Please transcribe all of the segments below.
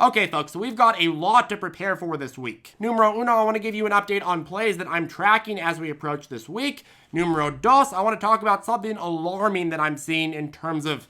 Okay, folks, so we've got a lot to prepare for this week. Numero uno, I want to give you an update on plays that I'm tracking as we approach this week. Numero dos, I want to talk about something alarming that I'm seeing in terms of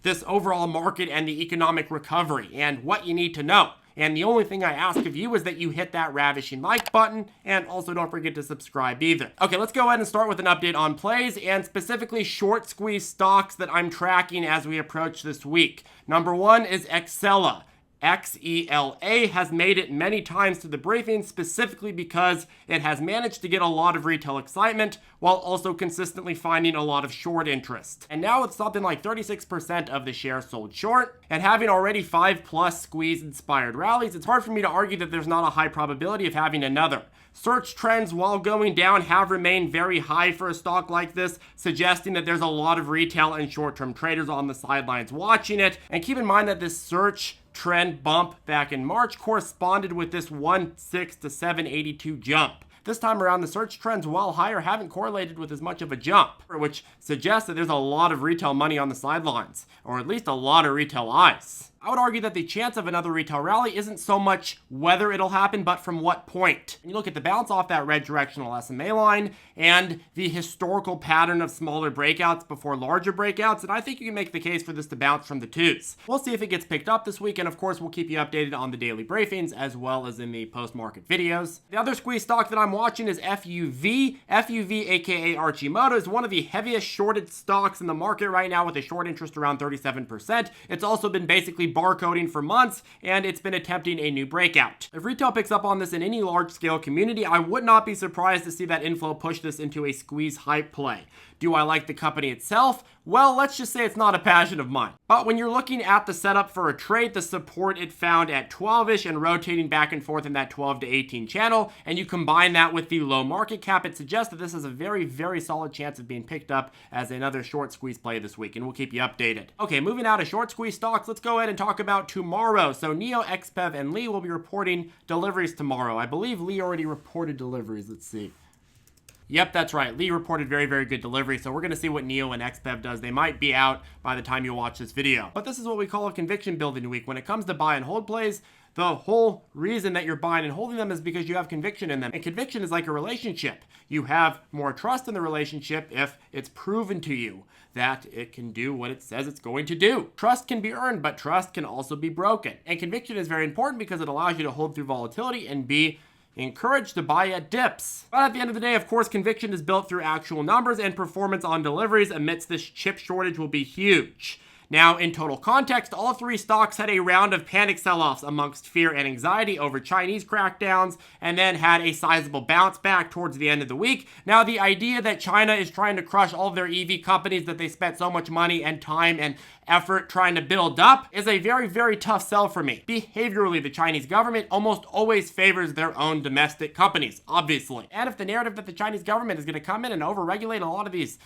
this overall market and the economic recovery and what you need to know. And the only thing I ask of you is that you hit that ravishing like button, and also don't forget to subscribe either. Okay, let's go ahead and start with an update on plays, and specifically short squeeze stocks that I'm tracking as we approach this week. Number one is Xela. XELA has made it many times to the briefing, specifically because it has managed to get a lot of retail excitement while also consistently finding a lot of short interest. And now it's something like 36% of the shares sold short, and having already 5+ squeeze-inspired rallies, it's hard for me to argue that there's not a high probability of having another. Search trends, while going down, have remained very high for a stock like this, suggesting that there's a lot of retail and short-term traders on the sidelines watching it. And keep in mind that this search trend bump back in March corresponded with this 1.6 to 782 jump. This time around, the search trends, while higher, haven't correlated with as much of a jump, which suggests that there's a lot of retail money on the sidelines, or at least a lot of retail eyes. I would argue that the chance of another retail rally isn't so much whether it'll happen, but from what point. You look at the bounce off that red directional SMA line and the historical pattern of smaller breakouts before larger breakouts, and I think you can make the case for this to bounce from the 2s. We'll see if it gets picked up this week, and of course we'll keep you updated on the daily briefings as well as in the post-market videos. The other squeeze stock that I'm watching is FUV. FUV, aka Archimoto, is one of the heaviest shorted stocks in the market right now with a short interest around 37%. It's also been basically barcoding for months, and it's been attempting a new breakout. If retail picks up on this in any large-scale community, I would not be surprised to see that inflow push this into a squeeze hype play. Do I like the company itself? Well, let's just say it's not a passion of mine. But when you're looking at the setup for a trade, the support it found at 12-ish and rotating back and forth in that 12 to 18 channel, and you combine that with the low market cap, it suggests that this has a very, very solid chance of being picked up as another short squeeze play this week, and we'll keep you updated. Okay, moving out of short squeeze stocks, let's go ahead and talk about tomorrow. So NIO, XPEV, and Lee will be reporting deliveries tomorrow. I believe Lee already reported deliveries. Let's see. Yep, that's right. Lee reported very, very good delivery, so we're going to see what NIO and XPEV does. They might be out by the time you watch this video. But this is what we call a conviction building week. When it comes to buy and hold plays, the whole reason that you're buying and holding them is because you have conviction in them. And conviction is like a relationship. You have more trust in the relationship if it's proven to you that it can do what it says it's going to do. Trust can be earned, but trust can also be broken. And conviction is very important because it allows you to hold through volatility and be encouraged to buy at dips. But at the end of the day, of course, conviction is built through actual numbers, and performance on deliveries amidst this chip shortage will be huge. Now, in total context, all three stocks had a round of panic sell-offs amongst fear and anxiety over Chinese crackdowns, and then had a sizable bounce back towards the end of the week. Now, the idea that China is trying to crush all of their EV companies that they spent so much money and time and effort trying to build up is a very, very tough sell for me. Behaviorally, the Chinese government almost always favors their own domestic companies, obviously. And if the narrative that the Chinese government is going to come in and overregulate a lot of these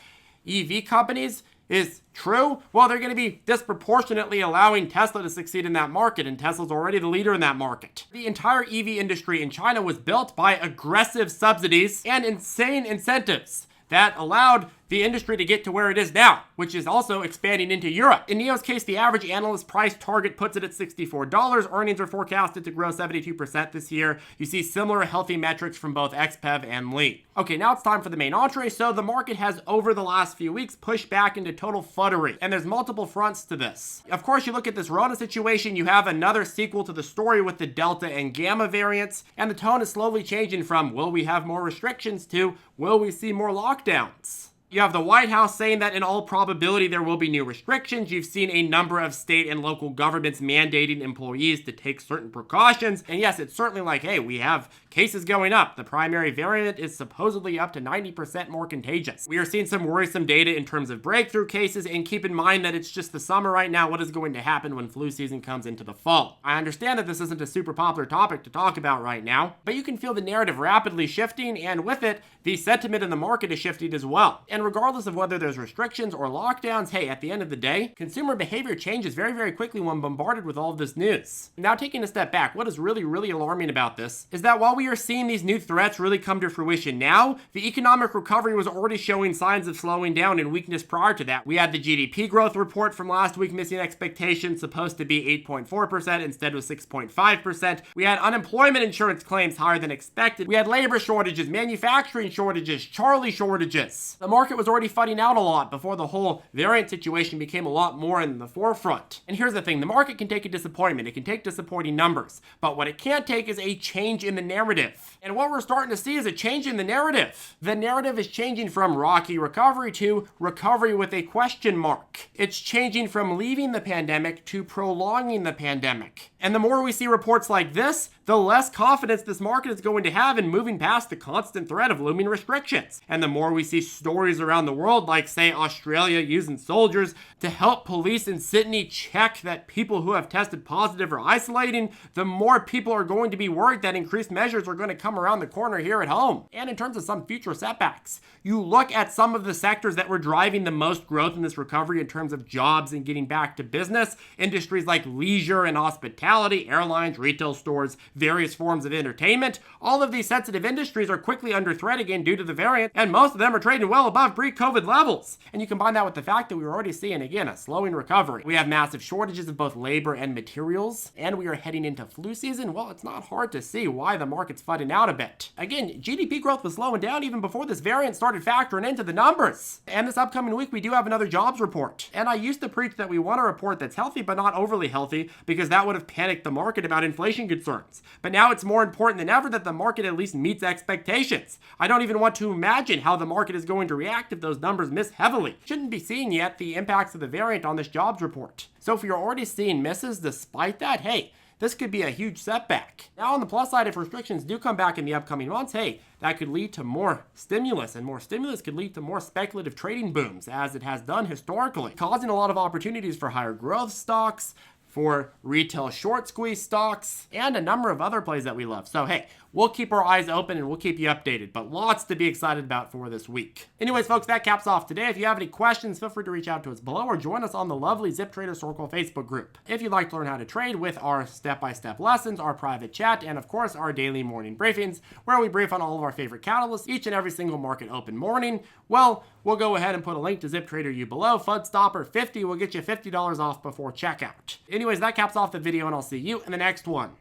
EV companies is true, well, they're going to be disproportionately allowing Tesla to succeed in that market, and Tesla's already the leader in that market. The entire EV industry in China was built by aggressive subsidies and insane incentives that allowed the industry to get to where it is now, which is also expanding into Europe. In NIO's case, the average analyst price target puts it at $64. Earnings are forecasted to grow 72% this year. You see similar healthy metrics from both XPEV and Lee. Okay, now it's time for the main entree. So the market has, over the last few weeks, pushed back into total futtery, and there's multiple fronts to this. Of course, you look at this Rona situation, you have another sequel to the story with the Delta and Gamma variants, and the tone is slowly changing from, will we have more restrictions, to, will we see more lockdowns? You have the White House saying that in all probability there will be new restrictions. You've seen a number of state and local governments mandating employees to take certain precautions. And yes, it's certainly like, hey, we have cases going up. The primary variant is supposedly up to 90% more contagious. We are seeing some worrisome data in terms of breakthrough cases, and keep in mind that it's just the summer right now. What is going to happen when flu season comes into the fall? I understand that this isn't a super popular topic to talk about right now, but you can feel the narrative rapidly shifting, and with it, the sentiment in the market is shifting as well. And regardless of whether there's restrictions or lockdowns, hey, at the end of the day, consumer behavior changes very, very quickly when bombarded with all of this news. Now, taking a step back, what is really, really alarming about this is that while we are seeing these new threats really come to fruition now, the economic recovery was already showing signs of slowing down and weakness prior to that. We had the GDP growth report from last week missing expectations, supposed to be 8.4%, instead was 6.5%. We had unemployment insurance claims higher than expected. We had labor shortages, manufacturing shortages, Charlie shortages. The market was already fighting out a lot before the whole variant situation became a lot more in the forefront. And here's the thing, the market can take a disappointment, it can take disappointing numbers, but what it can't take is a change in the narrative. And what we're starting to see is a change in the narrative. The narrative is changing from rocky recovery to recovery with a question mark. It's changing from leaving the pandemic to prolonging the pandemic. And the more we see reports like this, the less confidence this market is going to have in moving past the constant threat of looming restrictions. And the more we see stories around the world, like say Australia using soldiers to help police in Sydney check that people who have tested positive are isolating, the more people are going to be worried that increased measures are going to come around the corner here at home. And in terms of some future setbacks, you look at some of the sectors that were driving the most growth in this recovery in terms of jobs and getting back to business, industries like leisure and hospitality, airlines, retail stores, various forms of entertainment. All of these sensitive industries are quickly under threat again due to the variant, and most of them are trading well above pre-COVID levels. And you combine that with the fact that we were already seeing, again, a slowing recovery. We have massive shortages of both labor and materials, and we are heading into flu season. Well, it's not hard to see why the market's fighting out a bit. Again, GDP growth was slowing down even before this variant started factoring into the numbers. And this upcoming week, we do have another jobs report. And I used to preach that we want a report that's healthy, but not overly healthy, because that would have panicked the market about inflation concerns. But now it's more important than ever that the market at least meets expectations. I don't even want to imagine how the market is going to react if those numbers miss heavily. Shouldn't be seeing yet the impacts of the variant on this jobs report. So if you're already seeing misses despite that, hey, this could be a huge setback. Now on the plus side, if restrictions do come back in the upcoming months, hey, that could lead to more stimulus, and more stimulus could lead to more speculative trading booms, as it has done historically, causing a lot of opportunities for higher growth stocks, for retail short squeeze stocks, and a number of other plays that we love. So hey, we'll keep our eyes open and we'll keep you updated, but lots to be excited about for this week. Anyways, folks, that caps off today. If you have any questions, feel free to reach out to us below or join us on the lovely ZipTrader Circle Facebook group. If you'd like to learn how to trade with our step-by-step lessons, our private chat, and of course, our daily morning briefings, where we brief on all of our favorite catalysts each and every single market open morning, well, we'll go ahead and put a link to ZipTrader you below. FUDStopper 50 will get you $50 off before checkout. Anyways, that caps off the video, and I'll see you in the next one.